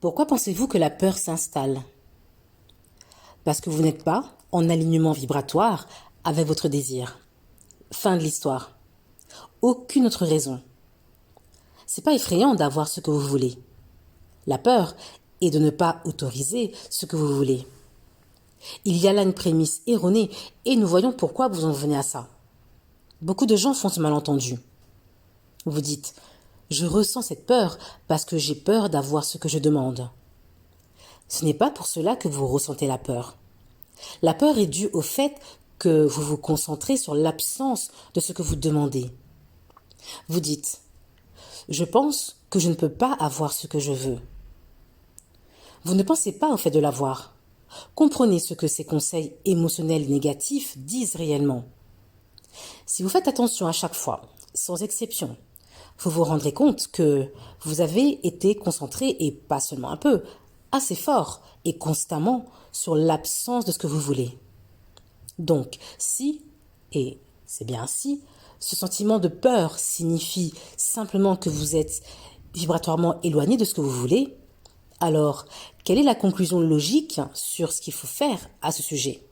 Pourquoi pensez-vous que la peur s'installe? Parce que vous n'êtes pas en alignement vibratoire avec votre désir. Fin de l'histoire. Aucune autre raison. C'est pas effrayant d'avoir ce que vous voulez. La peur est de ne pas autoriser ce que vous voulez. Il y a là une prémisse erronée et nous voyons pourquoi vous en venez à ça. Beaucoup de gens font ce malentendu. Vous dites « Je ressens cette peur parce que j'ai peur d'avoir ce que je demande ». Ce n'est pas pour cela que vous ressentez la peur. La peur est due au fait que vous vous concentrez sur l'absence de ce que vous demandez. Vous dites « Je pense que je ne peux pas avoir ce que je veux ». Vous ne pensez pas au fait de l'avoir. Comprenez ce que ces conseils émotionnels négatifs disent réellement. Si vous faites attention à chaque fois, sans exception, vous vous rendrez compte que vous avez été concentré, et pas seulement un peu, assez fort et constamment sur l'absence de ce que vous voulez. Donc, si, et c'est bien si, ce sentiment de peur signifie simplement que vous êtes vibratoirement éloigné de ce que vous voulez, alors quelle est la conclusion logique sur ce qu'il faut faire à ce sujet?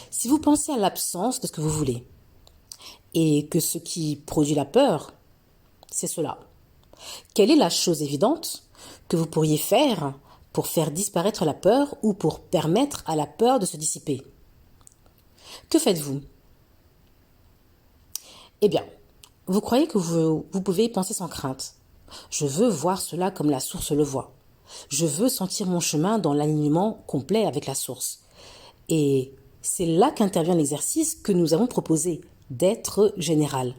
Si vous pensez à l'absence de ce que vous voulez, et que ce qui produit la peur, c'est cela, quelle est la chose évidente que vous pourriez faire pour faire disparaître la peur ou pour permettre à la peur de se dissiper? Que faites-vous? Eh bien, vous croyez que vous pouvez penser sans crainte. Je veux voir cela comme la source le voit. Je veux sentir mon chemin dans l'alignement complet avec la source. Et c'est là qu'intervient l'exercice que nous avons proposé, d'être général.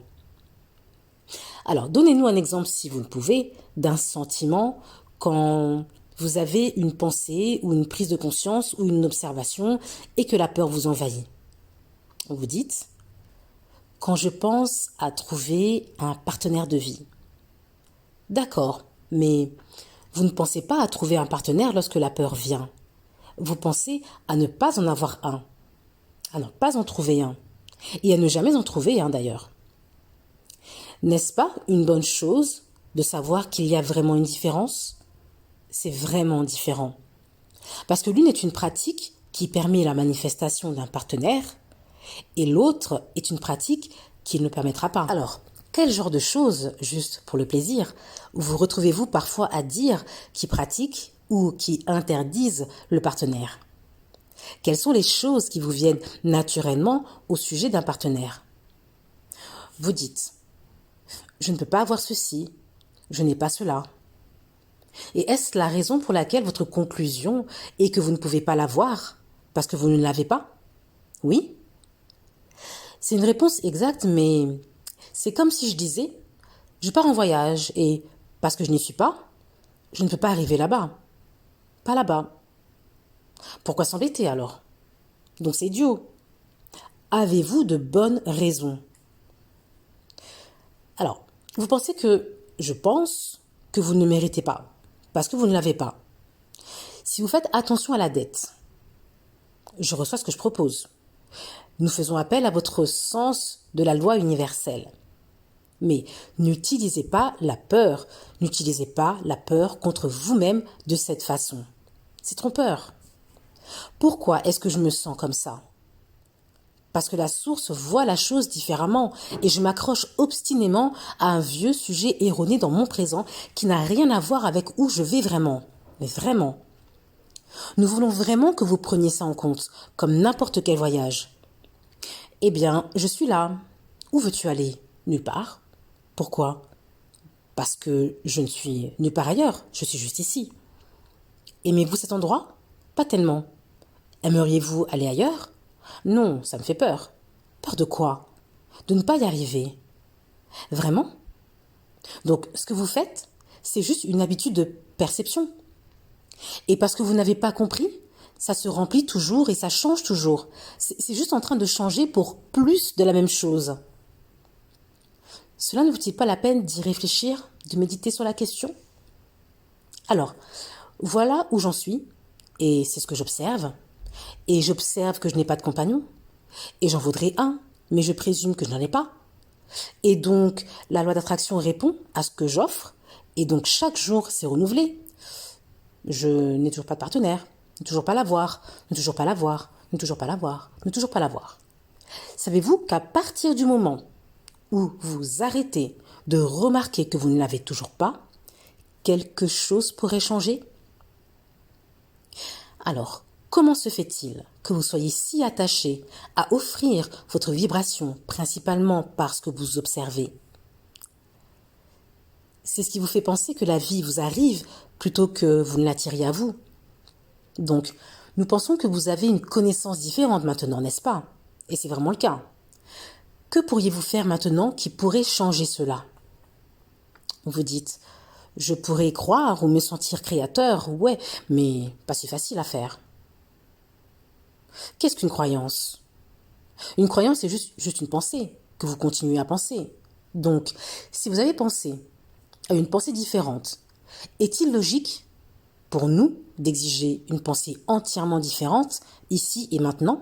Alors, donnez-nous un exemple, si vous le pouvez, d'un sentiment quand vous avez une pensée ou une prise de conscience ou une observation et que la peur vous envahit. Vous dites « Quand je pense à trouver un partenaire de vie ». D'accord, mais vous ne pensez pas à trouver un partenaire lorsque la peur vient. Vous pensez à ne pas en avoir un, à ne pas en trouver un, et à ne jamais en trouver un d'ailleurs. N'est-ce pas une bonne chose de savoir qu'il y a vraiment une différence? C'est vraiment différent. Parce que l'une est une pratique qui permet la manifestation d'un partenaire, et l'autre est une pratique qui ne le permettra pas. Alors, quel genre de choses, juste pour le plaisir, vous retrouvez-vous parfois à dire qui pratiquent ou qui interdisent le partenaire? Quelles sont les choses qui vous viennent naturellement au sujet d'un partenaire? Vous dites « Je ne peux pas avoir ceci, je n'ai pas cela ». Et est-ce la raison pour laquelle votre conclusion est que vous ne pouvez pas l'avoir parce que vous ne l'avez pas? Oui? C'est une réponse exacte, mais c'est comme si je disais « Je pars en voyage et parce que je n'y suis pas, je ne peux pas arriver là-bas. Pas là-bas. » Pourquoi s'embêter alors? Donc c'est idiot. Avez-vous de bonnes raisons? Alors, vous pensez que je pense que vous ne méritez pas parce que vous ne l'avez pas. Si vous faites attention à la dette, je reçois ce que je propose. Nous faisons appel à votre sens de la loi universelle. Mais n'utilisez pas la peur. N'utilisez pas la peur contre vous-même de cette façon. C'est trompeur. Pourquoi est-ce que je me sens comme ça? Parce que la source voit la chose différemment et je m'accroche obstinément à un vieux sujet erroné dans mon présent qui n'a rien à voir avec où je vais vraiment. Mais vraiment. Nous voulons vraiment que vous preniez ça en compte, comme n'importe quel voyage. Eh bien, je suis là. Où veux-tu aller? Nulle part. Pourquoi? Parce que je ne suis nulle part ailleurs, je suis juste ici. Aimez-vous cet endroit? Pas tellement. Aimeriez-vous aller ailleurs? Non, ça me fait peur. Peur de quoi? De ne pas y arriver. Vraiment? Donc, ce que vous faites, c'est juste une habitude de perception. Et parce que vous n'avez pas compris, ça se remplit toujours et ça change toujours. C'est juste en train de changer pour plus de la même chose. Cela ne vaut-il pas la peine d'y réfléchir, de méditer sur la question? Alors, voilà où j'en suis, et c'est ce que j'observe. Et j'observe que je n'ai pas de compagnon, et j'en voudrais un, mais je présume que je n'en ai pas. Et donc, la loi d'attraction répond à ce que j'offre, et donc chaque jour, c'est renouvelé. Je n'ai toujours pas de partenaire, ne toujours pas l'avoir, ne toujours pas l'avoir, ne toujours pas l'avoir, ne toujours pas l'avoir. Savez-vous qu'à partir du moment où vous arrêtez de remarquer que vous ne l'avez toujours pas, quelque chose pourrait changer? Alors, comment se fait-il que vous soyez si attaché à offrir votre vibration principalement parce que vous observez? C'est ce qui vous fait penser que la vie vous arrive plutôt que vous ne l'attiriez à vous. Donc, nous pensons que vous avez une connaissance différente maintenant, n'est-ce pas? Et c'est vraiment le cas. Que pourriez-vous faire maintenant qui pourrait changer cela? Vous dites, je pourrais y croire ou me sentir créateur, ouais, mais pas si facile à faire. Qu'est-ce qu'une croyance? Une croyance, c'est juste une pensée que vous continuez à penser. Donc, si vous avez pensé à une pensée différente, est-il logique pour nous d'exiger une pensée entièrement différente ici et maintenant?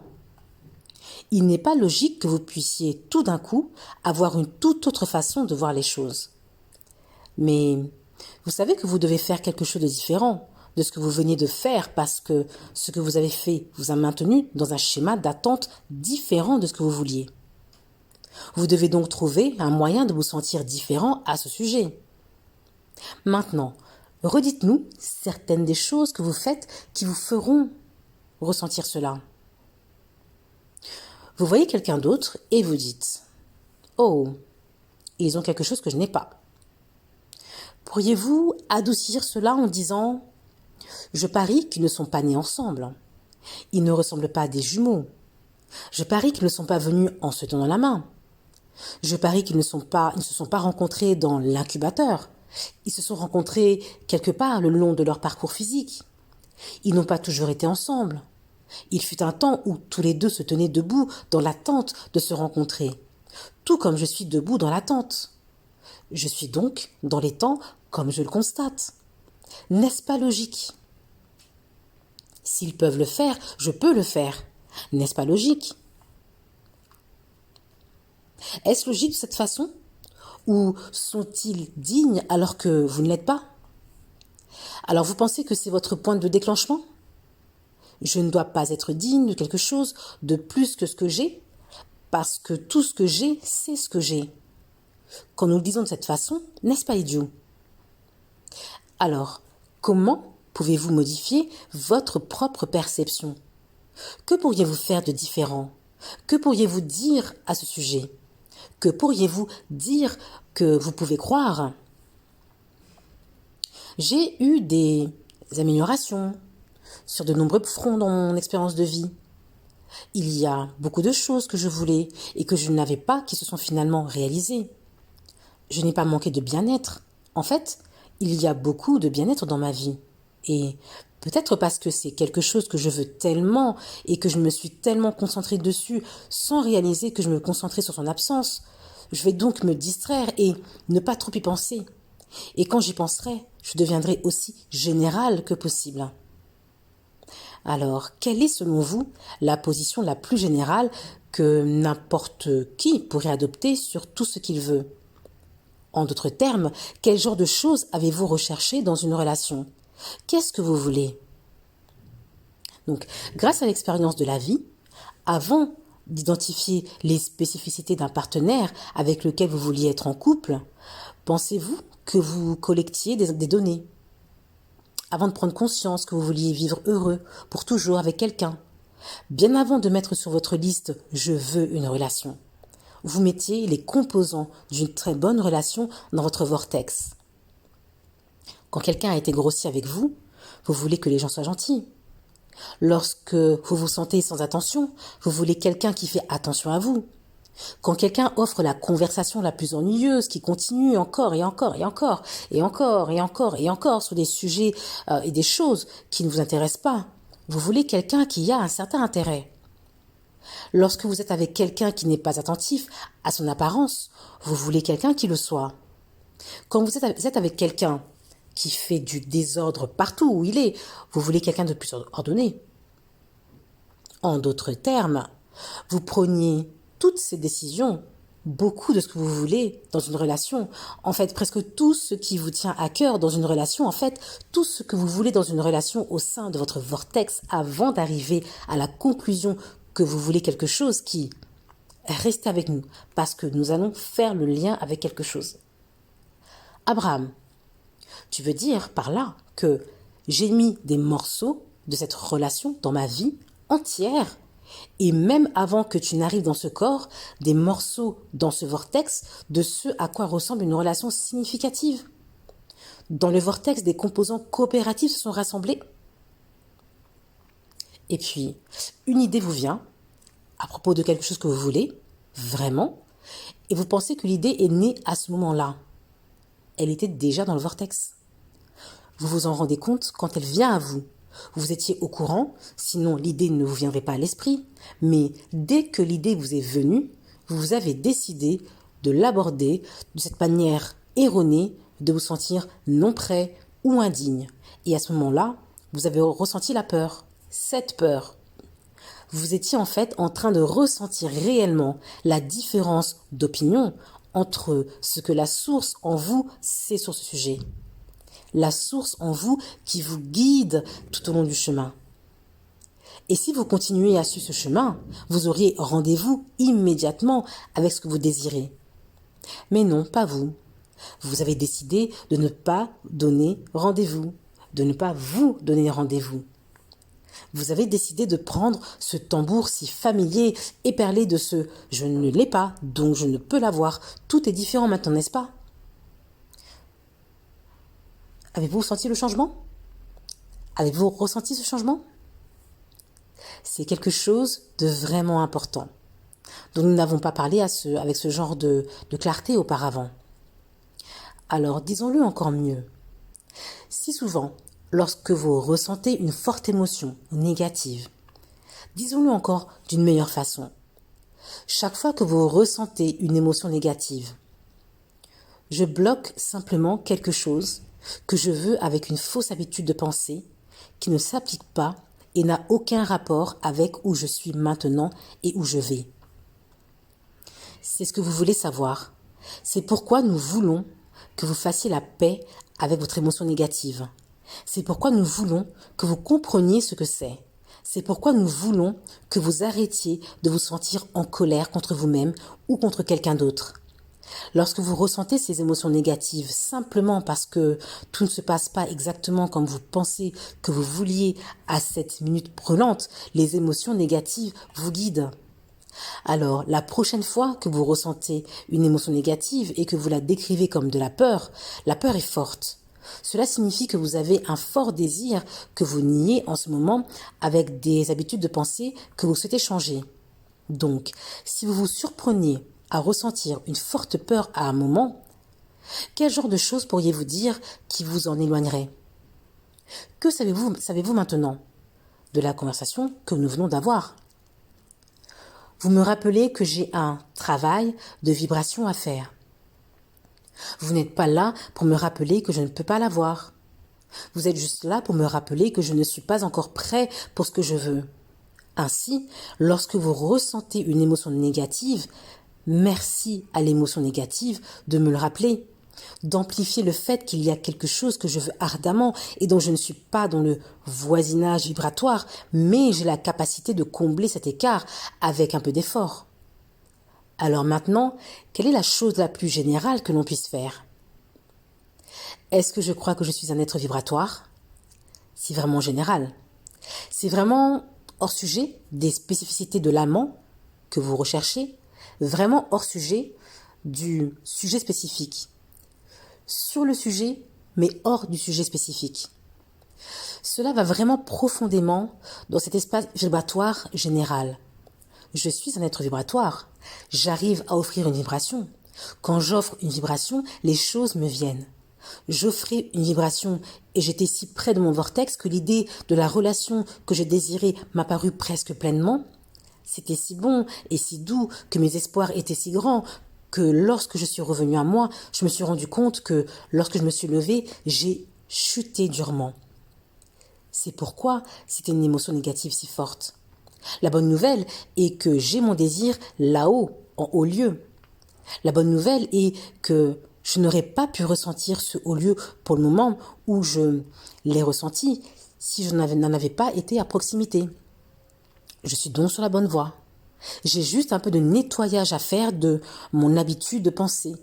Il n'est pas logique que vous puissiez tout d'un coup avoir une toute autre façon de voir les choses. Mais vous savez que vous devez faire quelque chose de différent de ce que vous veniez de faire parce que ce que vous avez fait vous a maintenu dans un schéma d'attente différent de ce que vous vouliez. Vous devez donc trouver un moyen de vous sentir différent à ce sujet. Maintenant, redites-nous certaines des choses que vous faites qui vous feront ressentir cela. Vous voyez quelqu'un d'autre et vous dites « Oh, ils ont quelque chose que je n'ai pas ». Pourriez-vous adoucir cela en disant « Je parie qu'ils ne sont pas nés ensemble. Ils ne ressemblent pas à des jumeaux. Je parie qu'ils ne sont pas venus en se tenant la main. Je parie qu'ils ne se sont pas rencontrés dans l'incubateur. Ils se sont rencontrés quelque part le long de leur parcours physique. Ils n'ont pas toujours été ensemble. Il fut un temps où tous les deux se tenaient debout dans l'attente de se rencontrer, tout comme je suis debout dans l'attente. Je suis donc dans les temps comme je le constate. N'est-ce pas logique? S'ils peuvent le faire, je peux le faire. N'est-ce pas logique? Est-ce logique de cette façon? Ou sont-ils dignes alors que vous ne l'êtes pas? Alors vous pensez que c'est votre point de déclenchement? Je ne dois pas être digne de quelque chose de plus que ce que j'ai, parce que tout ce que j'ai, c'est ce que j'ai. Quand nous le disons de cette façon, n'est-ce pas idiot? Alors, comment pouvez-vous modifier votre propre perception? Que pourriez-vous faire de différent? Que pourriez-vous dire à ce sujet? Que pourriez-vous dire que vous pouvez croire? J'ai eu des améliorations sur de nombreux fronts dans mon expérience de vie. Il y a beaucoup de choses que je voulais et que je n'avais pas qui se sont finalement réalisées. Je n'ai pas manqué de bien-être. En fait, il y a beaucoup de bien-être dans ma vie. Et peut-être parce que c'est quelque chose que je veux tellement et que je me suis tellement concentrée dessus sans réaliser que je me concentrais sur son absence. Je vais donc me distraire et ne pas trop y penser. Et quand j'y penserai, je deviendrai aussi générale que possible. Alors, quelle est selon vous la position la plus générale que n'importe qui pourrait adopter sur tout ce qu'il veut? En d'autres termes, quel genre de choses avez-vous recherché dans une relation? Qu'est-ce que vous voulez? Donc, grâce à l'expérience de la vie, avant d'identifier les spécificités d'un partenaire avec lequel vous vouliez être en couple, pensez-vous que vous collectiez des données? Avant de prendre conscience que vous vouliez vivre heureux pour toujours avec quelqu'un, bien avant de mettre sur votre liste « Je veux une relation », vous mettiez les composants d'une très bonne relation dans votre vortex. Quand quelqu'un a été grossier avec vous, vous voulez que les gens soient gentils. Lorsque vous vous sentez sans attention, vous voulez quelqu'un qui fait attention à vous. Quand quelqu'un offre la conversation la plus ennuyeuse, qui continue encore et encore et encore et encore et encore et encore sur des sujets et des choses qui ne vous intéressent pas, vous voulez quelqu'un qui a un certain intérêt. Lorsque vous êtes avec quelqu'un qui n'est pas attentif à son apparence, vous voulez quelqu'un qui le soit. Quand vous êtes avec quelqu'un qui fait du désordre partout où il est, vous voulez quelqu'un de plus ordonné. En d'autres termes, vous preniez toutes ces décisions beaucoup de ce que vous voulez dans une relation. En fait, presque tout ce qui vous tient à cœur dans une relation, en fait, tout ce que vous voulez dans une relation au sein de votre vortex avant d'arriver à la conclusion que vous voulez quelque chose qui... Restez avec nous parce que nous allons faire le lien avec quelque chose. Abraham, tu veux dire par là que j'ai mis des morceaux de cette relation dans ma vie entière et même avant que tu n'arrives dans ce corps, des morceaux dans ce vortex de ce à quoi ressemble une relation significative. Dans le vortex, des composants coopératifs se sont rassemblés. Et puis, une idée vous vient à propos de quelque chose que vous voulez, vraiment, et vous pensez que l'idée est née à ce moment-là. Elle était déjà dans le vortex. Vous vous en rendez compte quand elle vient à vous. Vous étiez au courant, sinon l'idée ne vous viendrait pas à l'esprit, mais dès que l'idée vous est venue, vous avez décidé de l'aborder de cette manière erronée, de vous sentir non prêt ou indigne. Et à ce moment-là, vous avez ressenti la peur, cette peur. Vous étiez en fait en train de ressentir réellement la différence d'opinion entre ce que la source en vous sait sur ce sujet. La source en vous qui vous guide tout au long du chemin. Et si vous continuez à suivre ce chemin, vous auriez rendez-vous immédiatement avec ce que vous désirez. Mais non, pas vous. Vous avez décidé de ne pas donner rendez-vous, de ne pas vous donner rendez-vous. Vous avez décidé de prendre ce tambour si familier, éperlé de ce « je ne l'ai pas, donc je ne peux l'avoir ». Tout est différent maintenant, n'est-ce pas? Avez-vous senti le changement? Avez-vous ressenti ce changement? C'est quelque chose de vraiment important, dont nous n'avons pas parlé avec ce genre de clarté auparavant. Alors, disons-le encore mieux. Si souvent, lorsque vous ressentez une forte émotion négative, disons-le encore d'une meilleure façon. Chaque fois que vous ressentez une émotion négative, je bloque simplement quelque chose que je veux avec une fausse habitude de pensée qui ne s'applique pas et n'a aucun rapport avec où je suis maintenant et où je vais. C'est ce que vous voulez savoir. C'est pourquoi nous voulons que vous fassiez la paix avec votre émotion négative. C'est pourquoi nous voulons que vous compreniez ce que c'est. C'est pourquoi nous voulons que vous arrêtiez de vous sentir en colère contre vous-même ou contre quelqu'un d'autre. Lorsque vous ressentez ces émotions négatives simplement parce que tout ne se passe pas exactement comme vous pensez que vous vouliez à cette minute brûlante, les émotions négatives vous guident. Alors, la prochaine fois que vous ressentez une émotion négative et que vous la décrivez comme de la peur est forte. Cela signifie que vous avez un fort désir que vous niez en ce moment avec des habitudes de pensée que vous souhaitez changer. Donc, si vous vous surpreniez à ressentir une forte peur à un moment, quel genre de choses pourriez-vous dire qui vous en éloignerait? Que savez-vous maintenant de la conversation que nous venons d'avoir? Vous me rappelez que j'ai un travail de vibration à faire. Vous n'êtes pas là pour me rappeler que je ne peux pas l'avoir. Vous êtes juste là pour me rappeler que je ne suis pas encore prêt pour ce que je veux. Ainsi, lorsque vous ressentez une émotion négative, merci à l'émotion négative de me le rappeler, d'amplifier le fait qu'il y a quelque chose que je veux ardemment et dont je ne suis pas dans le voisinage vibratoire, mais j'ai la capacité de combler cet écart avec un peu d'effort. Alors maintenant, quelle est la chose la plus générale que l'on puisse faire? Est-ce que je crois que je suis un être vibratoire? C'est vraiment général. C'est vraiment hors sujet des spécificités de l'amant que vous recherchez, vraiment hors sujet du sujet spécifique. Sur le sujet, mais hors du sujet spécifique. Cela va vraiment profondément dans cet espace vibratoire général. Je suis un être vibratoire. J'arrive à offrir une vibration. Quand j'offre une vibration, les choses me viennent. J'offrais une vibration et j'étais si près de mon vortex que l'idée de la relation que je désirais m'apparut presque pleinement. C'était si bon et si doux que mes espoirs étaient si grands que lorsque je suis revenue à moi, je me suis rendu compte que lorsque je me suis levée, j'ai chuté durement. C'est pourquoi c'était une émotion négative si forte. La bonne nouvelle est que j'ai mon désir là-haut, en haut lieu. La bonne nouvelle est que je n'aurais pas pu ressentir ce haut lieu pour le moment où je l'ai ressenti si je n'en avais pas été à proximité. Je suis donc sur la bonne voie. J'ai juste un peu de nettoyage à faire de mon habitude de penser.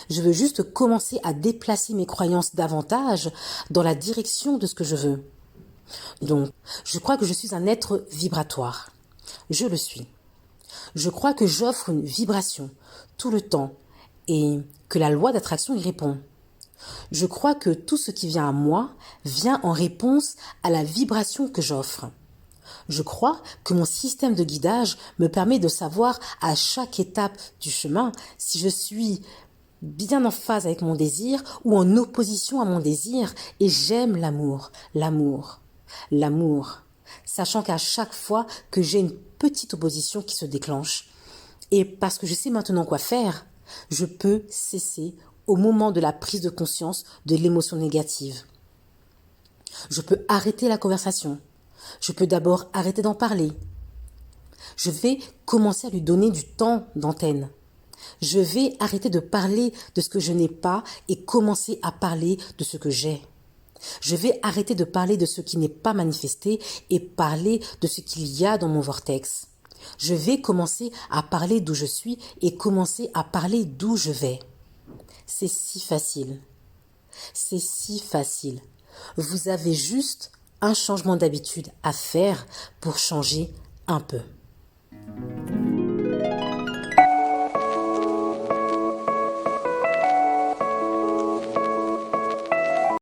Je veux juste commencer à déplacer mes croyances davantage dans la direction de ce que je veux. Donc, je crois que je suis un être vibratoire. Je le suis. Je crois que j'offre une vibration tout le temps et que la loi d'attraction y répond. Je crois que tout ce qui vient à moi vient en réponse à la vibration que j'offre. Je crois que mon système de guidage me permet de savoir à chaque étape du chemin si je suis bien en phase avec mon désir ou en opposition à mon désir, et j'aime l'amour, l'amour, l'amour, sachant qu'à chaque fois que j'ai une petite opposition qui se déclenche, et parce que je sais maintenant quoi faire, je peux cesser au moment de la prise de conscience de l'émotion négative. Je peux arrêter la conversation. Je peux d'abord arrêter d'en parler. Je vais commencer à lui donner du temps d'antenne. Je vais arrêter de parler de ce que je n'ai pas et commencer à parler de ce que j'ai. Je vais arrêter de parler de ce qui n'est pas manifesté et parler de ce qu'il y a dans mon vortex. Je vais commencer à parler d'où je suis et commencer à parler d'où je vais. C'est si facile. C'est si facile. Vous avez juste un changement d'habitude à faire pour changer un peu.